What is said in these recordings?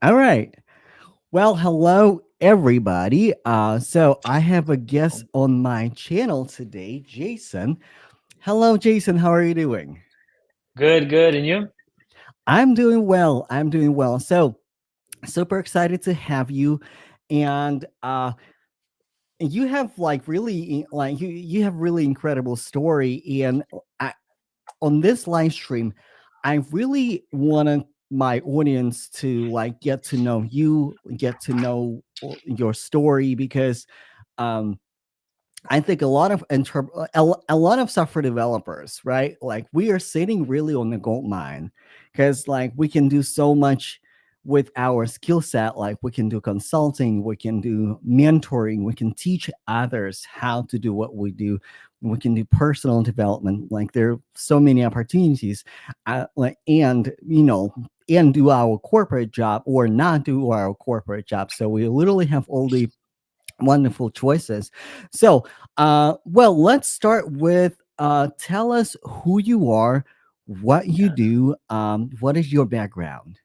All right. Well, hello everybody. So I have a guest on my channel today, Jason. Hello, Jason. How are you doing? Good, good. And you? I'm doing well. I'm doing well. So super excited to have you, and you have like really like you have really incredible story. And I, on this live stream, I really wanted my audience to like get to know you, get to know your story because um I think a lot of a lot of software developers, right? Like we are sitting really on the gold mine because like we can do so much with our skill set. Like we can do consulting, we can do mentoring, we can teach others how to do what we do. We can do personal development. Like there are so many opportunities, like and and do our corporate job or not do our corporate job. So we literally have all the wonderful choices. So, well, let's start with tell us who you are, what you Yeah. do, what is your background?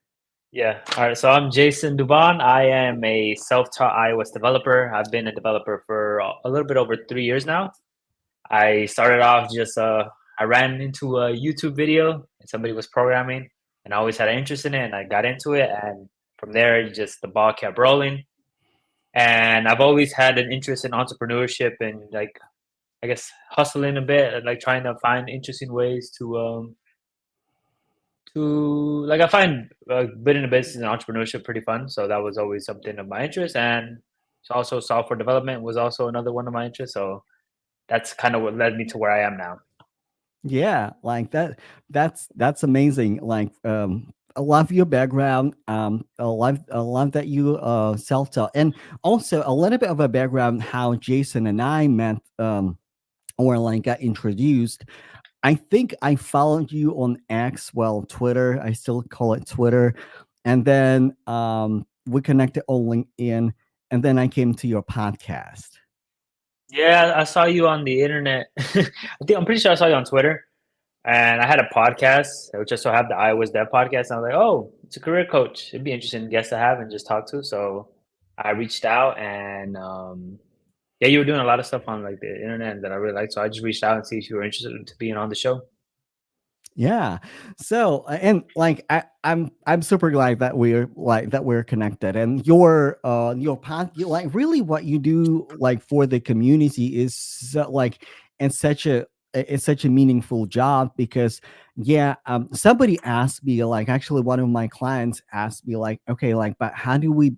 Yeah. All right. So I'm Jason Duban. I am a self-taught iOS developer. I've been a developer for a little bit over 3 years now. I started off I ran into a YouTube video and somebody was programming, and I always had an interest in it, and I got into it, and from there, the ball kept rolling. And I've always had an interest in entrepreneurship and I guess hustling a bit and like trying to find interesting ways to I find building a business and entrepreneurship pretty fun. So that was always something of my interest, and also software development was also another one of my interests. So that's kind of what led me to where I am now. Yeah, like that. That's amazing. Like, I love your background. I love that you self taught, and also a little bit of a background how Jason and I met, or like got introduced. I think I followed you on X, well, Twitter. I still call it Twitter. And then we connected on LinkedIn. And then I came to your podcast. Yeah, I saw you on the internet. I'm pretty sure I saw you on Twitter, and I had a podcast, which just so have the iOS Dev podcast. And I was like, oh, it's a career coach. It'd be interesting guest to have and just talk to. So I reached out, and yeah, you were doing a lot of stuff on like the internet that I really liked. So I just reached out and see if you were interested to being on the show. Yeah. So and like I'm super glad that we're connected. And your path, like really what you do like for the community is like and such a it's such a meaningful job because yeah, somebody asked me, like actually one of my clients asked me, like, okay, like, but how do we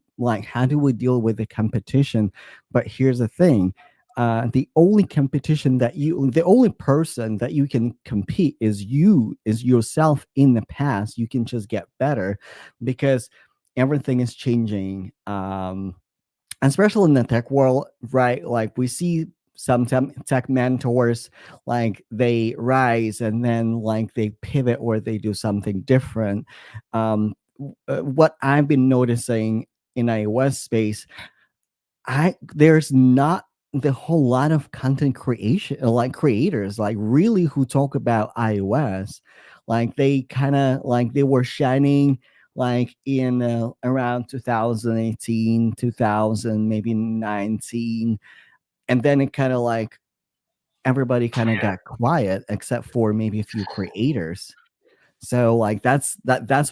deal with the competition? But here's the thing, the only competition that you the only person that you can compete is yourself. In the past you can just get better because everything is changing, especially in the tech world, right? Like we see some tech mentors, like they rise and then like they pivot or they do something different. What I've been noticing in iOS space, I there's not the whole lot of content creation, like creators, like really who talk about iOS. Like they kind of like they were shining like in around 2018, 2000, maybe 19, and then it kind of like everybody kind of Yeah. got quiet except for maybe a few creators. So like that's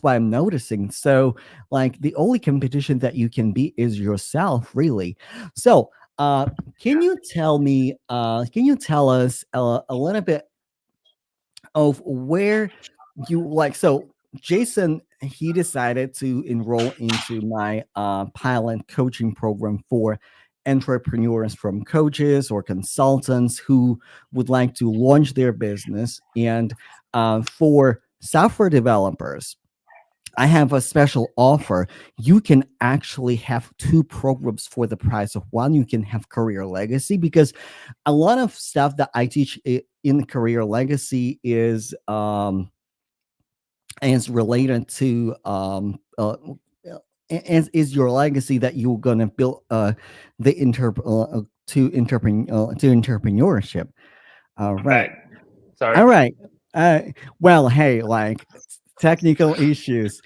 why I'm noticing. So like the only competition that you can beat is yourself, really. So can you tell me can you tell us a little bit of where you like so Jason, he decided to enroll into my pilot coaching program for entrepreneurs from coaches or consultants who would like to launch their business, and for software developers I have a special offer. You can actually have two programs for the price of one. You can have career legacy because a lot of stuff that I teach in career legacy is related to is your legacy that you're gonna build the to entrepreneurship. All Okay. right. Sorry. All right. Uh, well, hey, like Technical issues.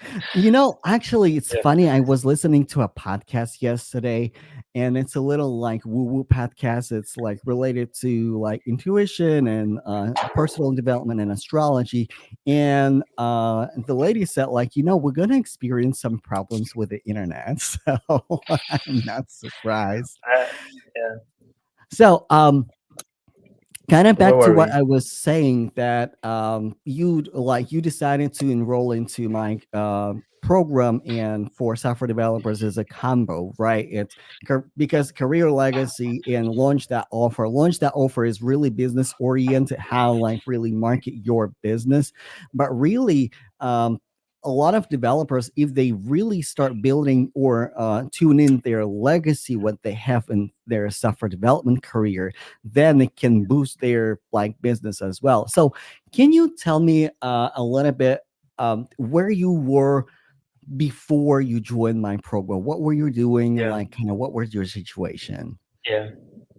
Actually, it's Yeah. funny. I was listening to a podcast yesterday, and it's a little like woo woo podcast. It's like related to like intuition and personal development and astrology. And the lady said, like, we're going to experience some problems with the internet. So I'm not surprised. Uh, yeah. So, kind of So where back to were what we? I was saying, that you decided to enroll into my program, and for software developers is a combo, right? It's because career legacy and launch that offer is really business oriented, how like really market your business. But really, a lot of developers, if they really start building or tune in their legacy, what they have in their software development career, then it can boost their like business as well. So can you tell me a little bit where you were before you joined my program? What were you doing? Yeah. Like, kind of, what was your situation? Yeah.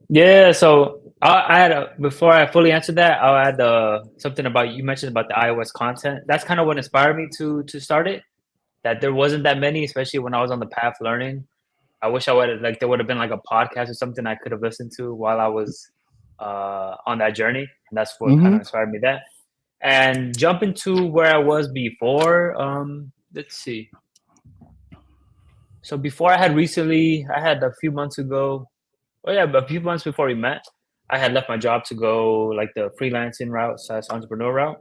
Yeah. So I had before I fully answered that, I'll add something about you mentioned about the iOS content. That's kind of what inspired me to start it. That there wasn't that many, especially when I was on the path learning. I wish I would like there would have been like a podcast or something I could have listened to while I was on that journey, and that's what kind Mm-hmm. of inspired me. That and jumping to where I was before. Let's see. So before I had a few months ago. Oh yeah, but a few months before we met, I had left my job to go like the freelancing route slash entrepreneur route.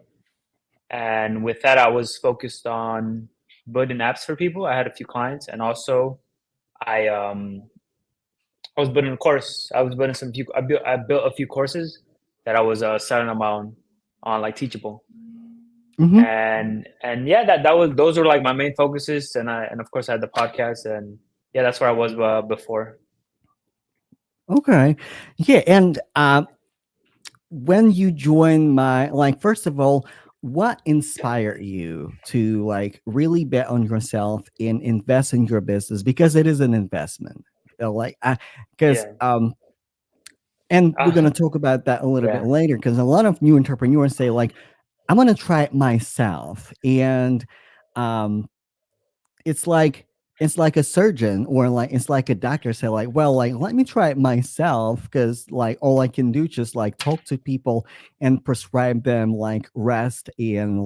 And with that, I was focused on building apps for people. I had a few clients, and also I I was building a course. I was building some few. I built a few courses that I was selling them on like Teachable, Mm-hmm. and yeah, that was those were like my main focuses, and of course I had the podcast, and yeah, that's where I was before. Okay. Yeah. And when you join my, like, first of all, what inspired you to like really bet on yourself and invest in your business, because it is an investment. Like, because Yeah, and we're going uh, to talk about that a little bit yeah, later, because a lot of new entrepreneurs say, like, I'm going to try it myself. And um it's like a surgeon, or like it's like a doctor say, like, well, like, let me try it myself, because like all I can do just like talk to people and prescribe them like rest and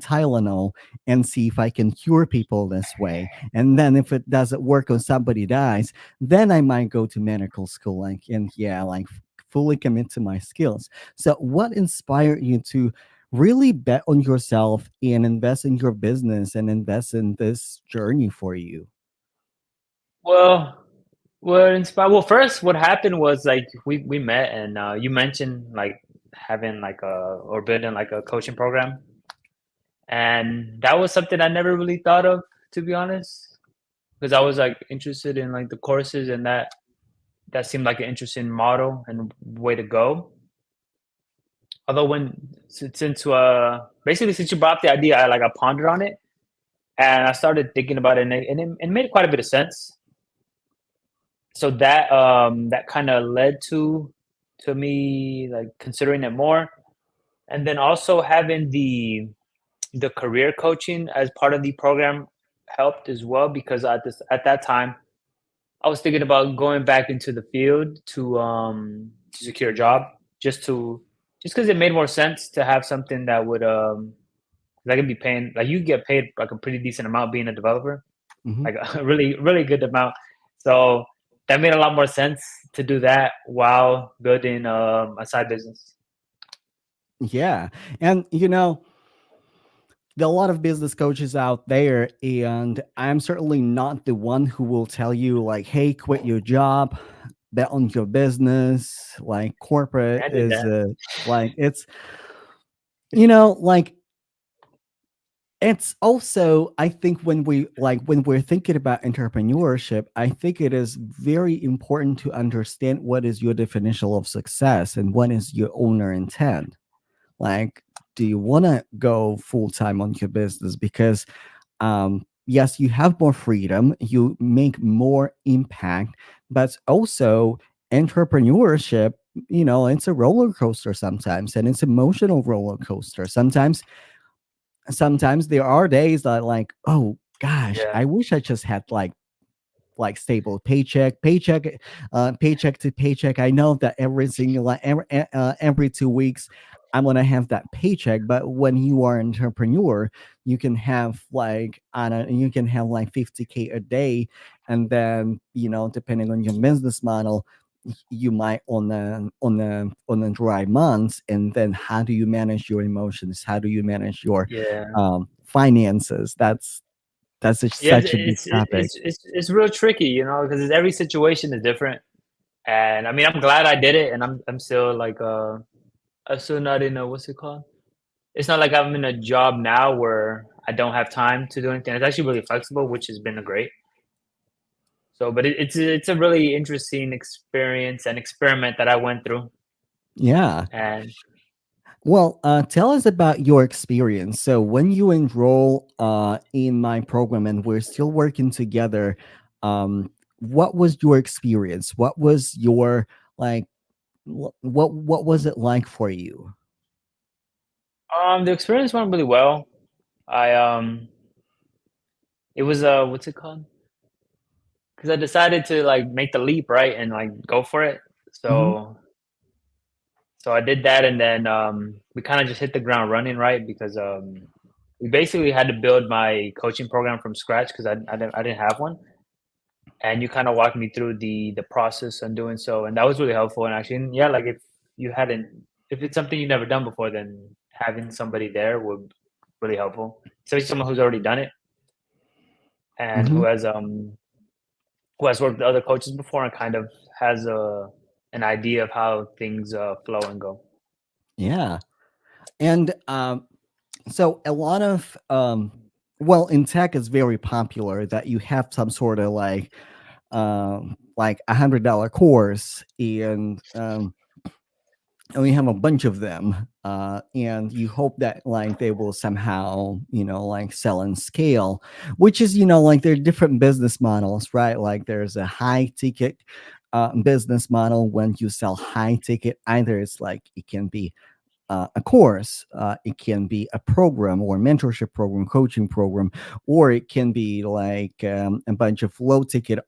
Tylenol, and see if I can cure people this way. And then if it doesn't work or somebody dies, then I might go to medical school, like, and yeah, like fully commit to my skills. So what inspired you to really bet on yourself and invest in your business and invest in this journey for you? well, what inspired? Well, first, what happened was like we met, and you mentioned like having like a or building like a coaching program, and that was something I never really thought of, to be honest, because I was like interested in like the courses, and that seemed like an interesting model and way to go. Although since basically since you brought up the idea, I pondered on it, and I started thinking about it, and it made quite a bit of sense. So that kind of led to me like considering it more, and then also having the career coaching as part of the program helped as well, because at that time I was thinking about going back into the field to secure a job, just because it made more sense to have something that would that could be paying, like you get paid like a pretty decent amount being a developer, Mhm. like a really good amount. So that made a lot more sense to do that while building a side business. Yeah. And there are a lot of business coaches out there, and I'm certainly not the one who will tell you, like, hey, quit your job, bet on your business. Like, corporate I did is that. like, like, it's also, I think, when we're thinking about entrepreneurship, I think it is very important to understand what is your definition of success and what is your owner intent. Like, do you want to go full time on your business? Because yes, you have more freedom, you make more impact, but also entrepreneurship, it's a roller coaster sometimes, and it's emotional roller coaster sometimes. sometimes there are days that like, oh gosh, Yeah, I wish I just had like stable paycheck to paycheck. I know that every single like every 2 weeks I'm gonna have that paycheck. But when you are an entrepreneur, you can have like on a you can have like 50K a day, and then depending on your business model, you might on the dry months. And then how do you manage your emotions? How do you manage your yeah, finances? That's yeah. such a big topic. It's real tricky, because every situation is different. And I mean, I'm glad I did it, and I'm still like I'm still not in a what's it called? It's not like I'm in a job now where I don't have time to do anything. It's actually really flexible, which has been great. So, but it's a really interesting experience and experiment that I went through. Yeah. And Well, tell us about your experience. So, when you enroll in my program and we're still working together, what was your experience? What was your like? What was it like for you? the experience went really well. I it was what's it called? Because I decided to like make the leap, right, and like go for it. Hmm. So I did that, and then we kind of just hit the ground running, right? Because we basically had to build my coaching program from scratch because I didn't have one, and you kind of walked me through the process on doing so, and that was really helpful. And actually, and yeah, like you hadn't, if it's something you've never done before, then having somebody there would really helpful, especially someone who's already done it and Hmm. who has worked with other coaches before and kind of has an idea of how things flow and go. Yeah, and so a lot of well, in tech, it's very popular that you have some sort of like $100 course, and we have a bunch of them, and you hope that like they will somehow like sell and scale, which is like there are different business models, right? Like there's a high ticket business model. When you sell high ticket, either it's like it can be a course, it can be a program or mentorship program, coaching program, or it can be like a bunch of low ticket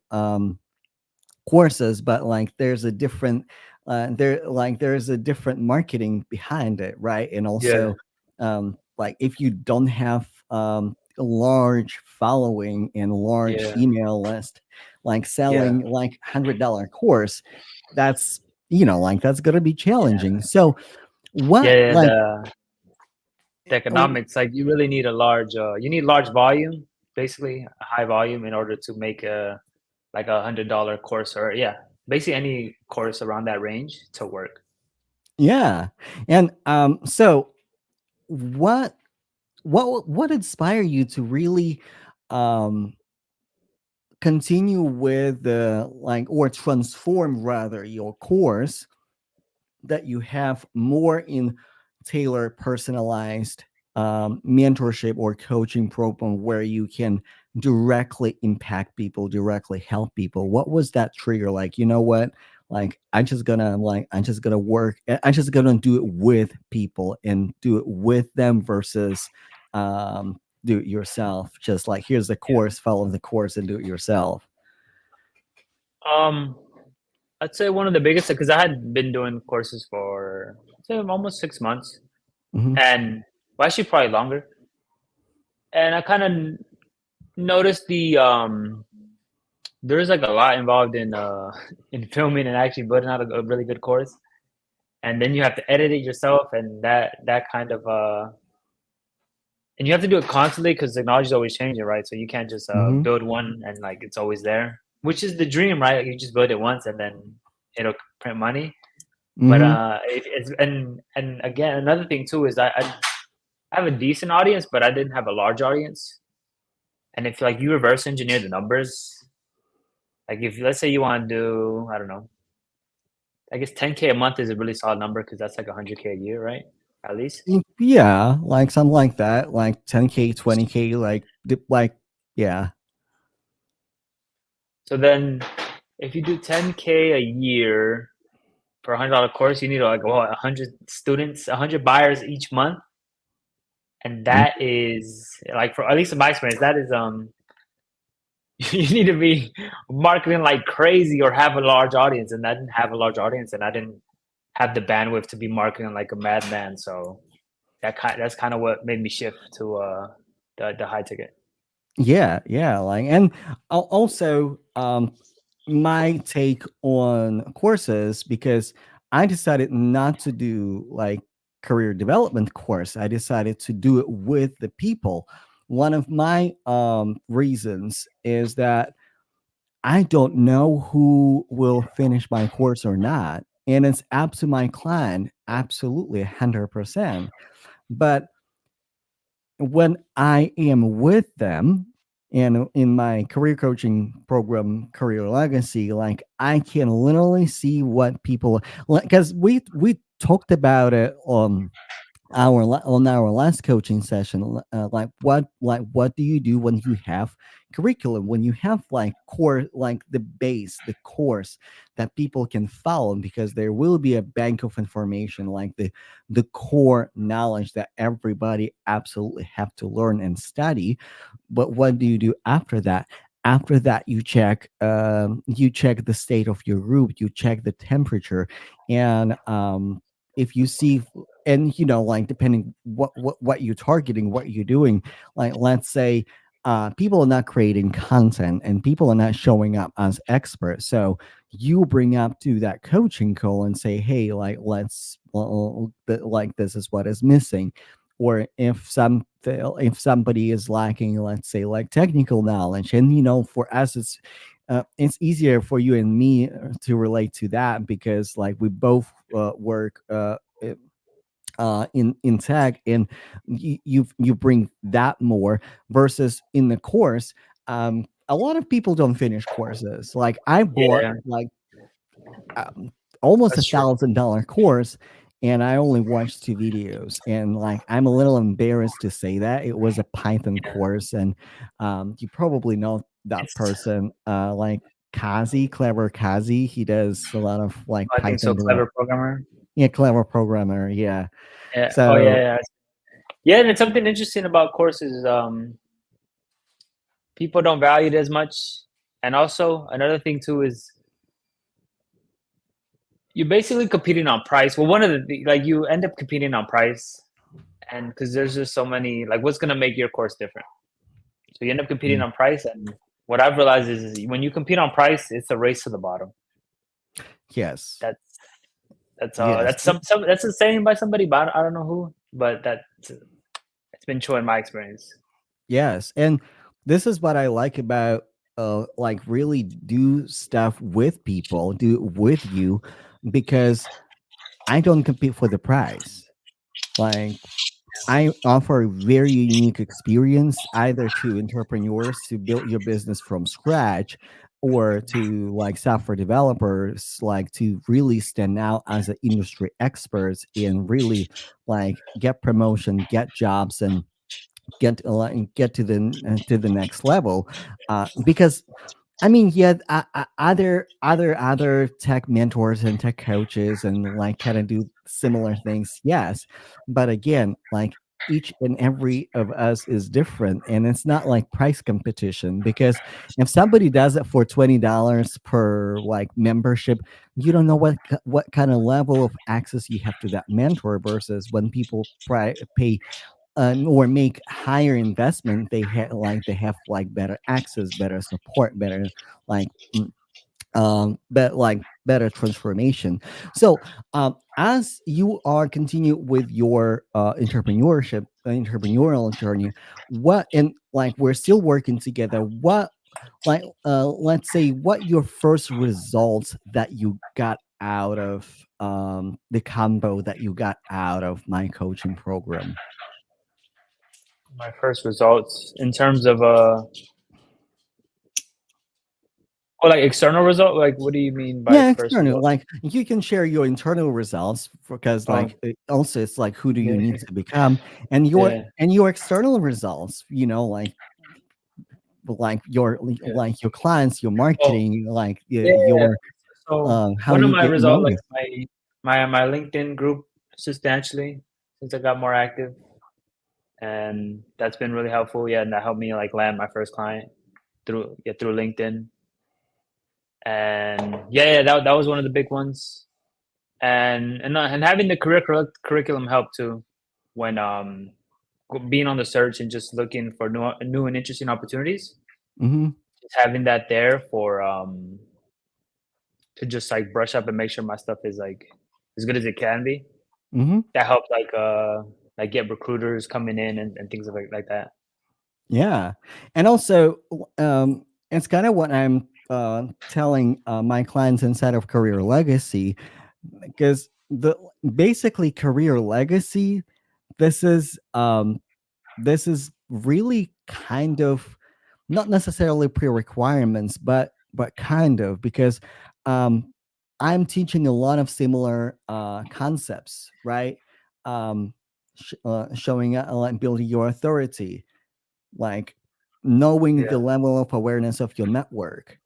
courses. But like there's a different marketing behind it, right? And Yeah, also like if you don't have a large following and large yeah, email list, like yeah, selling like $100 course, that's like that's going to be yeah, challenging. So yeah. what Yeah, like the economics, like you really need a large, you need large volume, basically a high volume in order to make a like $100 course or yeah, basically any course around that range to work. yeah. And so what what inspired you to really um continue with the like or transform rather your course, that you have more in tailored personalized mentorship or coaching program where you can directly impact people, directly help people? What was that trigger? Like, what, like I'm just gonna work, I'm just gonna do it with people and do it with them versus do it yourself, just like here's the Yeah. course, follow the course and do it yourself. Um, I'd say one of the biggest because I had been doing courses for I'd say almost 6 months, Hmm. and well, actually probably longer. And I kind of noticed there's like a lot involved in in filming and actually putting out a really good course, and then you have to edit it yourself, and that kind of and you have to do it constantly because technology is always changing, right? So you can't just Hmm. build one and like it's always there, which is the dream, right? Like, you just build it once and then it'll print money. But Hmm. it's and again another thing too is I have a decent audience, but I didn't have a large audience. And if like you reverse engineer the numbers, like if let's say you want to do I don't know, I guess 10K a month is a really solid number because that's like 100K a year, right? At least. Yeah, like something like that, like 10K, 20K, like yeah. So then if you do 10K a year for $100 course, you need like what 100 students, 100 buyers each month. and Mm. that is like, for at least in my experience, that is you need to be marketing like crazy or have a large audience, and I didn't have a large audience, and I didn't have the bandwidth to be marketing like a madman. So that's kind of what made me shift to the high ticket. Yeah, yeah, like, and also, my take on courses, because I decided not to do like career development course. I decided to do it with the people. One of my reasons is that I don't know who will finish my course or not, and it's up to my client, absolutely 100%. But when I am with them and in my career coaching program, Career Legacy, like I can literally see what people like, because we talked about it on on our last coaching session, like what do you do when you have curriculum, when you have like core, like the base, the course that people can follow, because there will be a bank of information, like the core knowledge that everybody absolutely have to learn and study. But what do you do after that? After that, you check the state of your group, you check the temperature, and if you see, and like depending what you're targeting, what you're doing, like let's say people are not creating content and people are not showing up as experts, so you bring up to that coaching call and say, hey, like like this is what is missing. Or if somebody is lacking, let's say, like technical knowledge, and for us it's easier for you and me to relate to that, because like we both work in tech, and you bring that more, versus in the course. A lot of people don't finish courses. Like I bought Yeah, like um, almost a that's true. $1,000 course, and I only watched two videos, and like I'm a little embarrassed to say that it was a Python course. And you probably know that It's person, like Kazi, clever Kazi. He does a lot of like I think so. Python Clever programmer. yeah, clever programmer, yeah. Yeah. Oh yeah, So yeah. Yeah, and it's something interesting about courses. People don't value it as much, and also another thing too is you're basically competing on price. Well, one of like you end up competing on price, and because there's just so many, like, what's gonna make your course different? So you end up competing mm, on price, and what I've realized is when you compete on price, it's a race to the bottom. yes, That's yes, some that's a saying by somebody, but I don't know who. But it's been true in my experience. yes. And this is what I like about like really do stuff with people, do it with you, because I don't compete for the prize. Like I offer a very unique experience, either to entrepreneurs to build your business from scratch, or to like software developers, like to really stand out as an industry experts and really like get promotion, get jobs, and get to the next level. Because I mean, yeah, other tech mentors and tech coaches and like kind of do similar things, yes. But again, like each and every of us is different, and it's not like price competition, because if somebody does it for $20 per like membership, you don't know what kind of level of access you have to that mentor, versus when people pay or make higher investment, they have like better access, better support, better like but like better transformation. So as you are continue with your entrepreneurial journey, what, and like we're still working together, what, like let's say, what your first results that you got out of the combo that you got out of my coaching program? My first results in terms of oh, like external result. Like, what do you mean by Yeah, first external. result? Like you can share your internal results, because Um, like also it's like who do you yeah, need to become, and yeah. your external results. Yeah. Like your clients, your Oh, marketing, like yeah. your So how one of you my get result, like noticed. my LinkedIn group substantially since I got more active, and that's been really helpful. Yeah, and that helped me like land my first client through LinkedIn. And yeah, that was one of the big ones. And having the curriculum helped too, when being on the search and just looking for new and interesting opportunities. Mm-hmm. Just having that there for to just like brush up and make sure my stuff is like as good as it can be. Mm-hmm. That helped like get recruiters coming in and things like that. Yeah, and also, it's kind of what I'm telling my clients inside of Career Legacy, because the basically Career Legacy, this is really kind of not necessarily pre-requirements, but kind of, because um, I'm teaching a lot of similar concepts, right? Um, showing like building your authority, like knowing Yeah. the level of awareness of your network.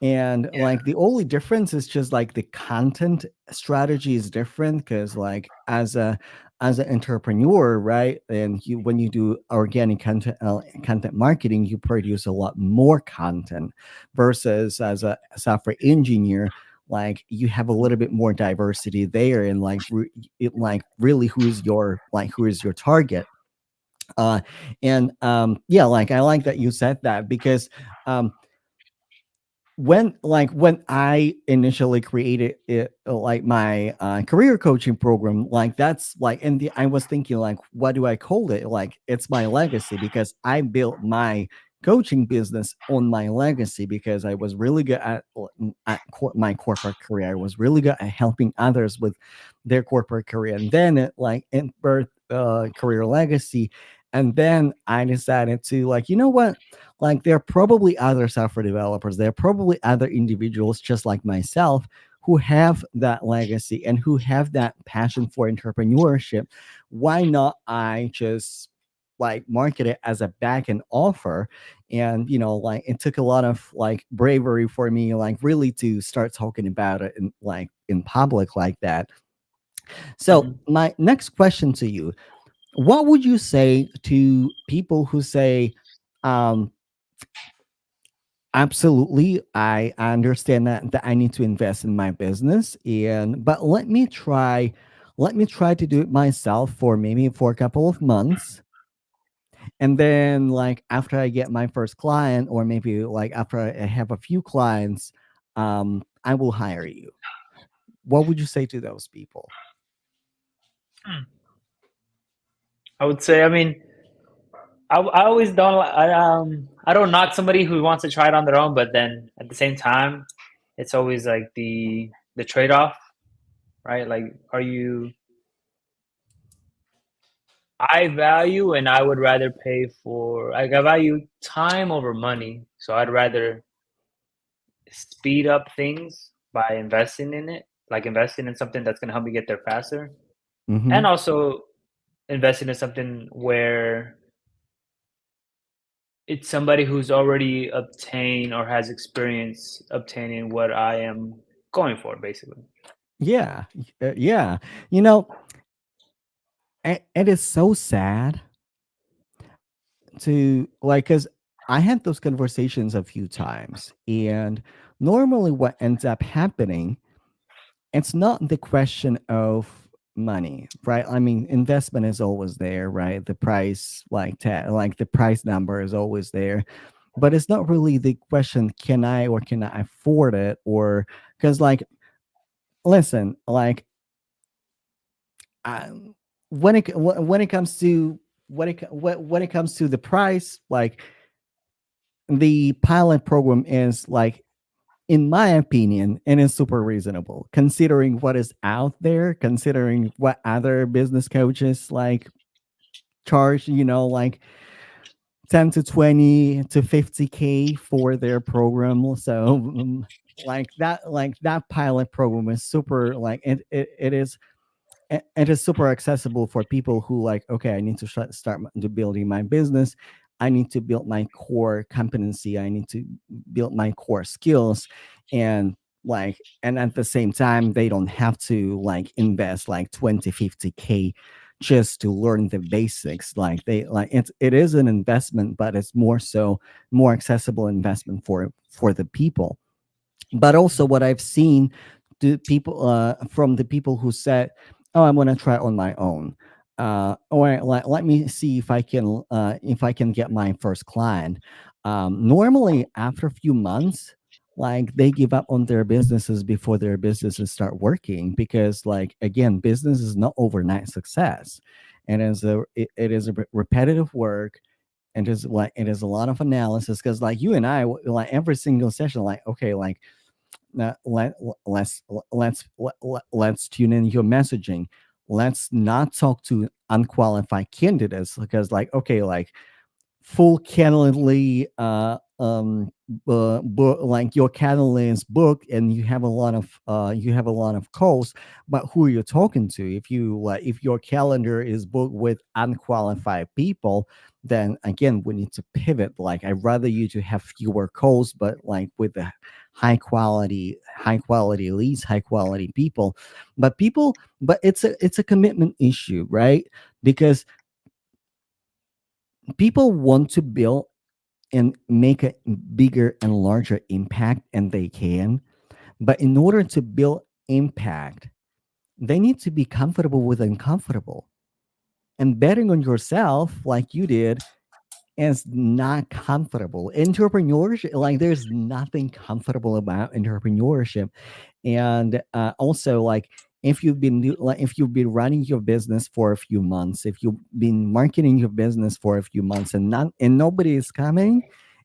And Yeah. like the only difference is just like the content strategy is different, because like as an entrepreneur, right, and you when you do organic content marketing, you produce a lot more content, versus as a software engineer, like you have a little bit more diversity there, and like like really who is your target. uh and yeah, like I like that you said that, because um when I initially created it, like my career coaching program, like that's like, and I was thinking like, what do I call it? Like it's my legacy, because I built my coaching business on my legacy, because I was really good my corporate career. I was really good at helping others with their corporate career, and then it like it birthed career legacy. And then I decided to, like, you know what, like there are probably other software developers, there are probably other individuals just like myself who have that legacy and who have that passion for entrepreneurship. Why not I just like market it as a back end offer? And like it took a lot of like bravery for me, like really to start talking about it in like in public like that. So Hmm. my next question to you: what would you say to people who say, um, absolutely, I understand that I need to invest in my business, and but let me try to do it myself for maybe for a couple of months, and then like after I get my first client, or maybe like after I have a few clients, I will hire you. What would you say to those people? I would say, I mean, I always don't I don't knock somebody who wants to try it on their own, but then at the same time, it's always like the trade off, right? Like, are you I value and I would rather pay for like I value time over money. So I'd rather speed up things by investing in it, like investing in something that's gonna help me get there faster. And Hmm. also investing in something where it's somebody who's already obtained or has experience obtaining what I am going for, basically. Yeah, yeah. You know, it is so sad to like, because I had those conversations a few times, and normally what ends up happening, it's not the question of money, right? I mean, investment is always there, right? The price, like the price number is always there, but it's not really the question, can I or can I afford it? Or because, like, listen, like, I, when it comes to when it comes to the price, like the pilot program is like, in my opinion, and it's super reasonable considering what is out there, considering what other business coaches like charge, like 10 to 20 to 50K for their program. So like that pilot program is super, like it is, it is super accessible for people who like, okay, I need to start building my business, I need to build my core competency, I need to build my core skills. And and at the same time, they don't have to like invest like 20 50K just to learn the basics. Like they like it is an investment, but it's more so more accessible investment for the people. But also what I've seen, the people from the people who said, "Oh, I'm gonna try on my own," or let me see if I can get my first client. Normally, after a few months, like they give up on their businesses before their businesses start working, because like again, business is not overnight success, and it is a repetitive work, and it is a lot of analysis, because like you and I, like every single session, like okay, like let let's tune in your messaging. Let's not talk to unqualified candidates, because like okay, like full Calendly like your Calendly is booked and you have a lot of calls, but who are you talking to? If you like if your calendar is booked with unqualified people, then again we need to pivot. Like I'd rather you to have fewer calls, but like with the high quality leads, high quality people. But it's a commitment issue, right? Because people want to build and make a bigger and larger impact, and they can, but in order to build impact, they need to be comfortable with uncomfortable. And betting on yourself like you did is not comfortable. Entrepreneurship, like there's nothing comfortable about entrepreneurship. And also like if you've been running your business for a few months, if you've been marketing your business for a few months, and nobody is coming,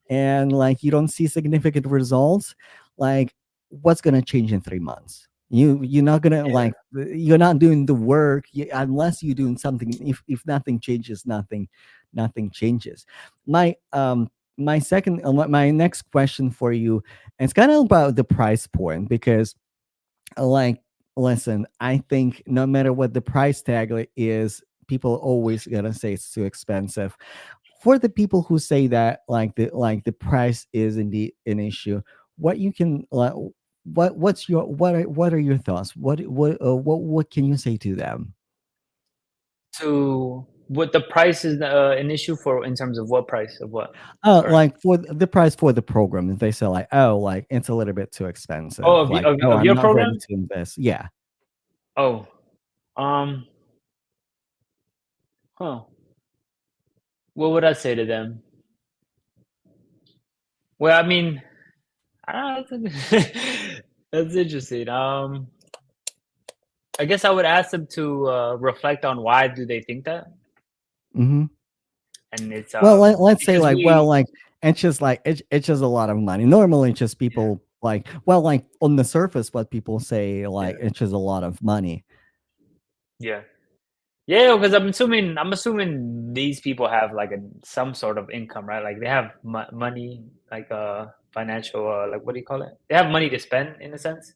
and like you don't see significant results, like what's going to change in 3 months? You're not gonna Yeah. like you're not doing the work, unless you're doing something. If nothing changes, nothing changes. My second my next question for you, it's kind of about the price point, because like listen, I think no matter what the price tag is, people always gonna say it's too expensive. For the people who say that like the price is indeed an issue, what you can like what's your what are your thoughts? What can you say to them? So what the price is an issue for in terms of what price of what? Sorry. Like for the price for the program, if they say like, oh, like it's a little bit too expensive, Oh, like, oh, of I'm your not ready program? to invest. Yeah. Oh, um, huh. What would I say to them? Well, I mean, that's interesting. I guess I would ask them to reflect on why do they think that, Hmm. and it's Well, let's say because like, well, we like it's just a lot of money. Normally, it's just yeah people like, well, like on the surface, what people say like yeah it's just a lot of money. yeah yeah because I'm assuming these people have like some sort of income, right? Like they have money, like financial like what do you call it? They have money to spend in a sense,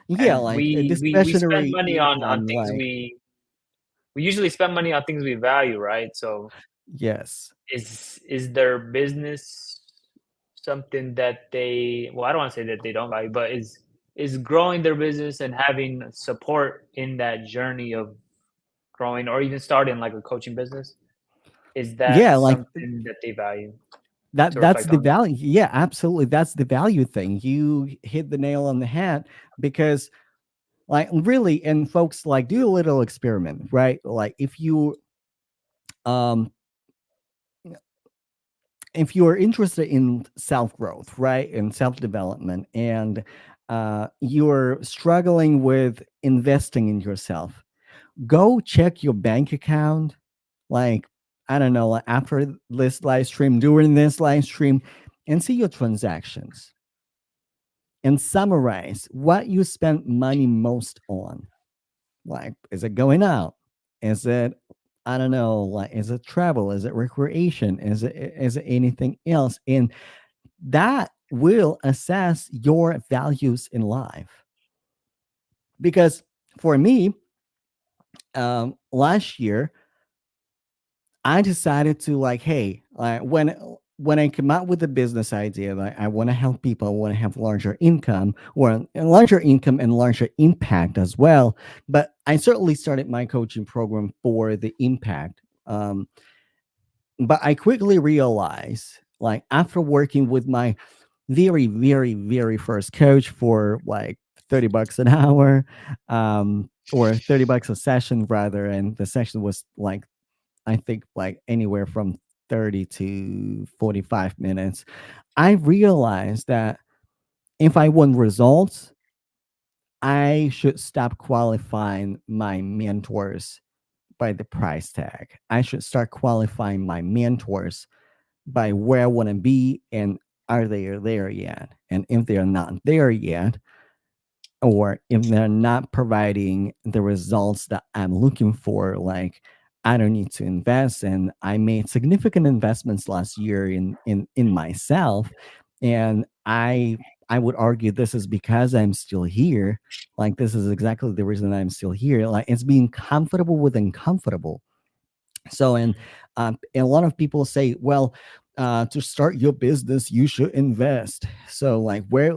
Yeah, and like a we spend discretionary money on income. things Like we usually spend money on things we value, right? So yes, is their business something that they well, I don't want to say that they don't value, but is growing their business and having support in that journey of growing or even starting like a coaching business, is that yeah, like something that they value to that's reflect the on? value. Yeah, absolutely, that's the value thing. You hit the nail on the head, because like really, and folks, like do a little experiment, right? Like um if you're interested in self growth, right, and self development, and you're struggling with investing in yourself, go check your bank account. Like, I don't know, like after this live stream, during this live stream, and see your transactions and summarize what you spent money most on. Like, is it going out? Is it, I don't know, like, is it travel? Is it recreation? Is it anything else? And that will assess your values in life. Because for me, last year, I decided to like, hey, when when I come out with a business idea, like I want to help people, I want to have larger income, or a larger income and larger impact as well. But I certainly started my coaching program for the impact. But I quickly realized, like after working with my very, very, very first coach for like $30 an hour, or $30 a session rather, and the session was like, I think like anywhere from 30 to 45 minutes. I realized that if I want results, I should stop qualifying my mentors by the price tag. I should start qualifying my mentors by where I want to be and are they there yet? And if they're not there yet, or if they're not providing the results that I'm looking for, like I don't need to invest. And I made significant investments last year in myself, and I would argue this is because I'm still here. Like this is exactly the reason I'm still here. Like it's being comfortable with uncomfortable. So, and a lot of people say, well, to start your business, you should invest. So, where,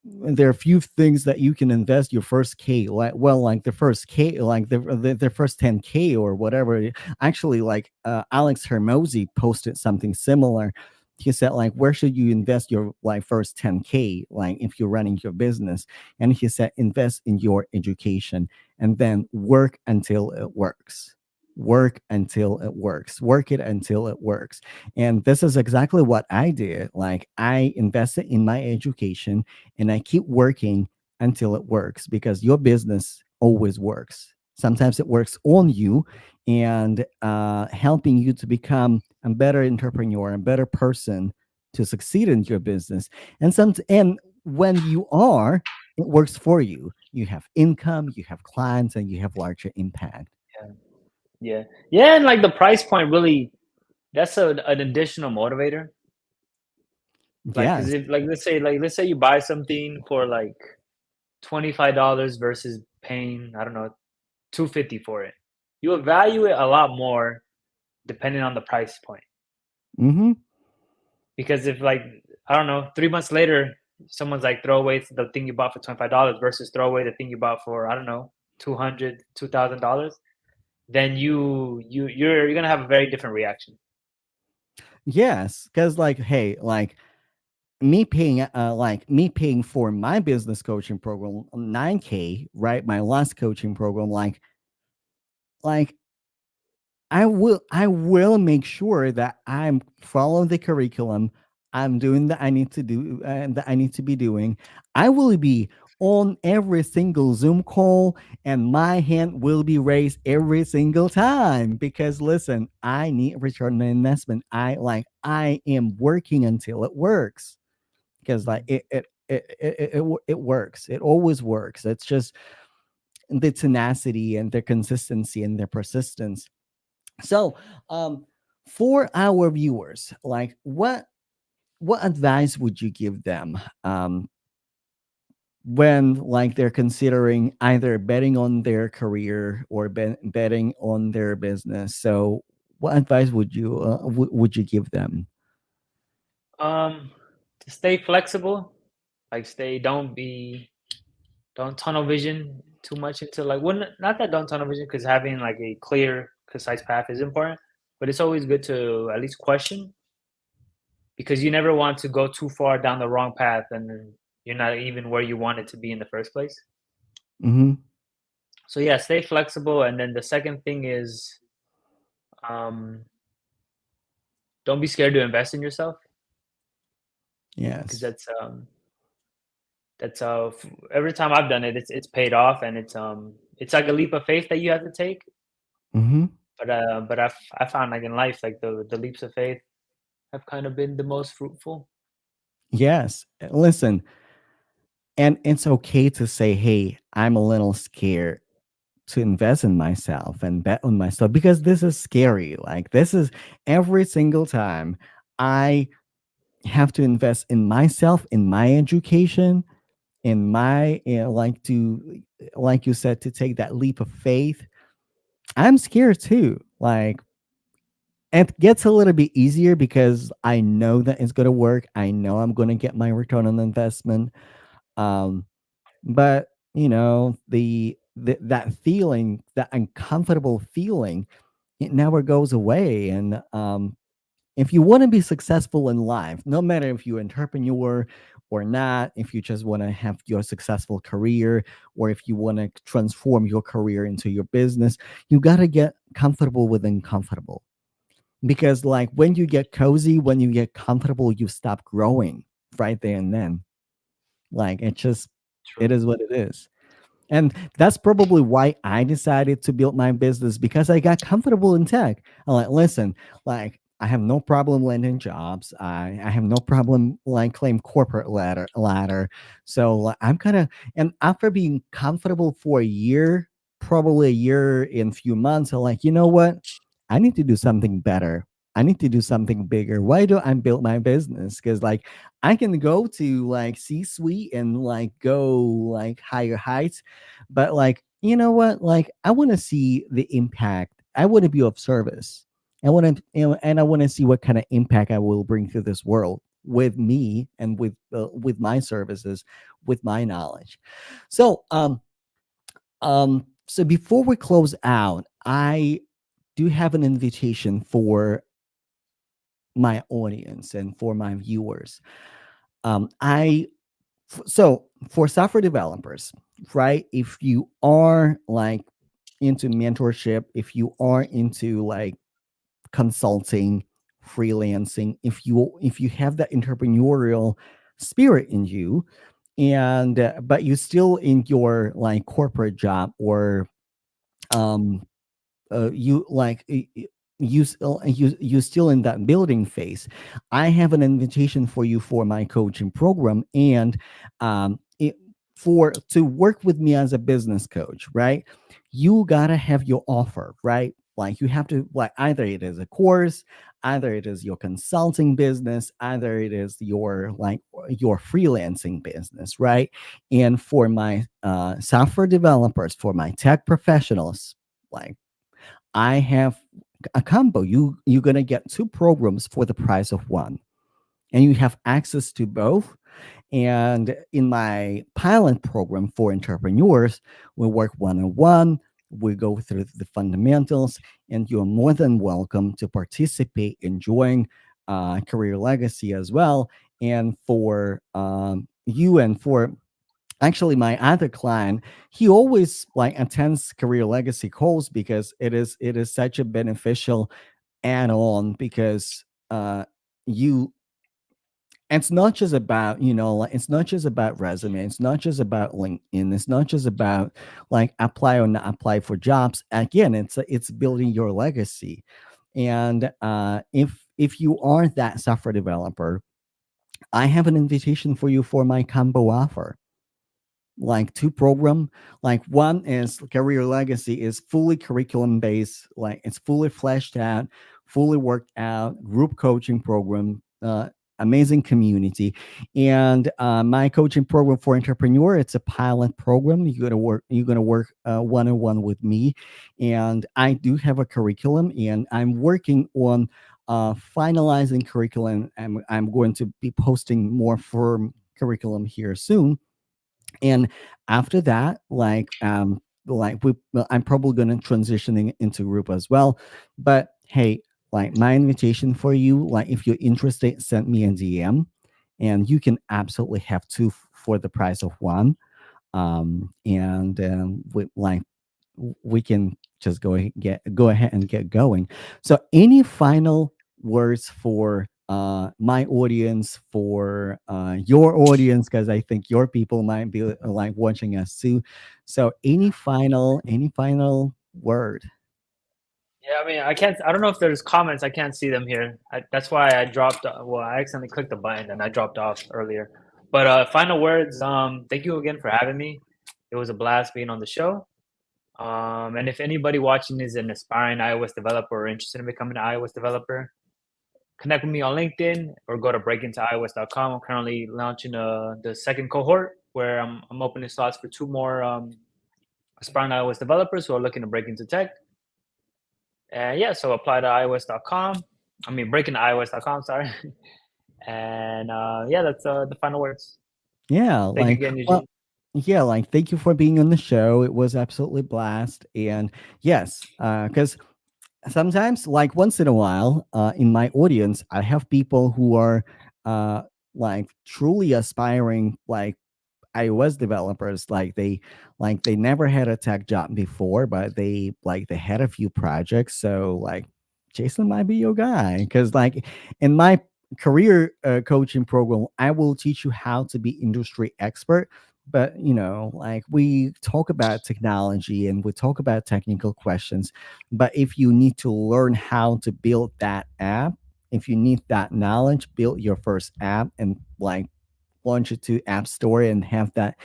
there are a few things that you can invest your first K, like well, like the first K, like the first 10K or whatever. Actually, like Alex Hermosi posted something similar. He said, like, where should you invest your like first 10K, like if you're running your business? And he said, invest in your education and then work until it works. Work until it works. Work it until it works. And this is exactly what I did. Like I invested in my education and I keep working until it works, because your business always works. Sometimes it works on you and helping you to become a better entrepreneur, a better person to succeed in your business. And when you are, it works for you. You have income, you have clients, and you have larger impact. Yeah, yeah, yeah. And like the price point really, that's an additional motivator. Like, cause Yes. if like let's say you buy something for like $25 versus paying, I don't know, 250 for it. You will value it a lot more depending on the price point. Mm-hmm. Because if like, I don't know, 3 months later, someone's like throw away the thing you bought for $25 versus throw away the thing you bought for, I don't know, 200, $2,000, then you're gonna have a very different reaction. Yes. Because like, hey, me paying for my business coaching program 9K, right? My last coaching program, like I will make sure that I'm following the curriculum. I'm doing that I need to do that I need to be doing. I will be on every single Zoom call, and my hand will be raised every single time, because listen, I need return on investment. I am working until it works, because like Mhm. it works. It always works. It's just the tenacity and the consistency and the persistence. So, for our viewers, like what advice would you give them, when like they're considering either betting on their career or betting on their business? So, what advice would you give them? Um, to stay flexible, like stay, don't tunnel vision too much into like, well, not that don't tunnel vision, because having like a clear, concise path is important, but it's always good to at least question, because you never want to go too far down the wrong path and then you're not even where you wanted to be in the first place. Hmm. So yeah, stay flexible. And then the second thing is, um, don't be scared to invest in yourself, because Yes. every time I've done it, it's paid off, and it's like a leap of faith that you have to take. Hmm. But I found like in life, like the leaps of faith have kind of been the most fruitful. Yes. Listen, and it's okay to say, "Hey, I'm a little scared to invest in myself and bet on myself," because this is scary. Like this is every single time I have to invest in myself, in my education, in my like you said, to take that leap of faith. I'm scared too. Like it gets a little bit easier because I know that it's going to work. I know I'm going to get my return on investment. Um, but that feeling, that uncomfortable feeling, it never goes away. And if you want to be successful in life, no matter if you're an entrepreneur or not, if you just want to have your successful career, or if you want to transform your career into your business, you got to get comfortable with uncomfortable. Because, like, when you get cozy, when you get comfortable, you stop growing right there and then. Like, it True. is what it is. And that's probably why I decided to build my business, because I got comfortable in tech. I'm like, listen, like, I have no problem landing jobs. I have no problem like claim corporate ladder. So like, I'm kind of, and after being comfortable for a year, probably a year in few months, I'm like, you know what? I need to do something better. I need to do something bigger. Why do I build my business? Because like I can go to like C suite and like go like higher heights, but like, you know what? Like, I want to see the impact. I want to be of service. I want to, and I want to see what kind of impact I will bring to this world with me and with my services, with my knowledge. So, so before we close out, I do have an invitation for my audience and for my viewers. I so for software developers, right? If you are like into mentorship, if you are into like consulting, freelancing, if you have that entrepreneurial spirit in you, and but you still in your like corporate job, or um you like you still in that building phase, I have an invitation for you for my coaching program. And it, for to work with me as a business coach, right? You gotta have your offer, right? Like, you have to, like, either it is a course, either it is your consulting business, either it is your like your freelancing business, right? And for my software developers, for my tech professionals, like, I have a combo. You're gonna get two programs for the price of one, and you have access to both. And in my pilot program for entrepreneurs, we work one on one. We go through the fundamentals, and you're more than welcome to participate in join Career Legacy as well. And for you, and for actually my other client, he always like attends Career Legacy calls, because it is such a beneficial add-on. Because you it's not just about, like, it's not just about resume, it's not just about LinkedIn, it's not just about like apply or not apply for jobs. Again, it's building your legacy. And if you are that software developer, I have an invitation for you for my combo offer, like two program. Like, one is Career Legacy, is fully curriculum based, like it's fully fleshed out, fully worked out group coaching program, amazing community. And my coaching program for entrepreneur, it's a pilot program. You're gonna work one-on-one with me. And I do have a curriculum, and I'm working on finalizing curriculum. I'm going to be posting more firm curriculum here soon. And after that, I'm probably going to transitioning into group as well. But hey, like, my invitation for you, like, if you're interested, send me a DM, and you can absolutely have two for the price of one. And we can just go ahead and get going. So, any final words for my audience, for your audience, because I think your people might be like watching us too. So, any final word? Yeah, I mean, I can't. I don't know if there's comments. I can't see them here. That's why I dropped. Well, I accidentally clicked the button and I dropped off earlier. But final words. Thank you again for having me. It was a blast being on the show. And if anybody watching is an aspiring iOS developer or interested in becoming an iOS developer, connect with me on LinkedIn or go to breakintoios.com. I'm currently launching the second cohort where I'm opening slots for 2 more aspiring iOS developers who are looking to break into tech. Yeah, so apply to iOS.com. I mean, breaking iOS.com, sorry. And yeah, that's the final words. Yeah, Thank you like, again, well, Eugene. yeah, like, thank you for being on the show. It was absolutely blast. And yes, because sometimes, like once in a while, in my audience, I have people who are uh, like truly aspiring, like iOS developers. Like they never had a tech job before, but they had a few projects. So like Jason might be your guy because like in my career coaching program, I will teach you how to be industry expert. But like we talk about technology and we talk about technical questions. But if you need to learn how to build that app, if you need that knowledge, build your first app and like launch it to App Store and have that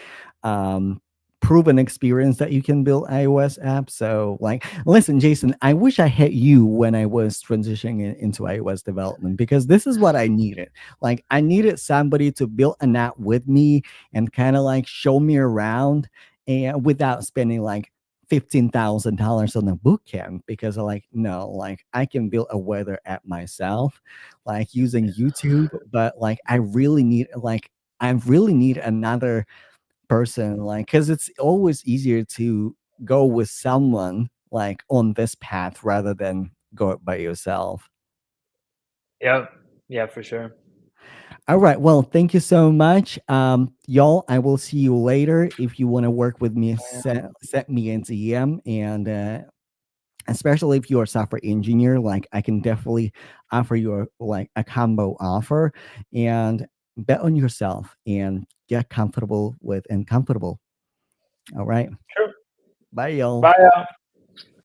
um, proven experience that you can build iOS apps. So, like, listen, Jason, I wish I had you when I was transitioning into iOS development because this is what I needed. Like, I needed somebody to build an app with me and kind of like show me around and without spending like $15,000 on a boot camp because I like no like I can build a weather app myself like using YouTube but like I really need another person, like, because it's always easier to go with someone like on this path rather than go it by yourself. Yep. Yeah, for sure. All right. Well, thank you so much. Y'all, I will see you later. If you want to work with me, set me an DM and especially if you're a software engineer, like I can definitely offer you like a combo offer and bet on yourself and get comfortable with and comfortable. All right. Sure. Bye, y'all. Bye.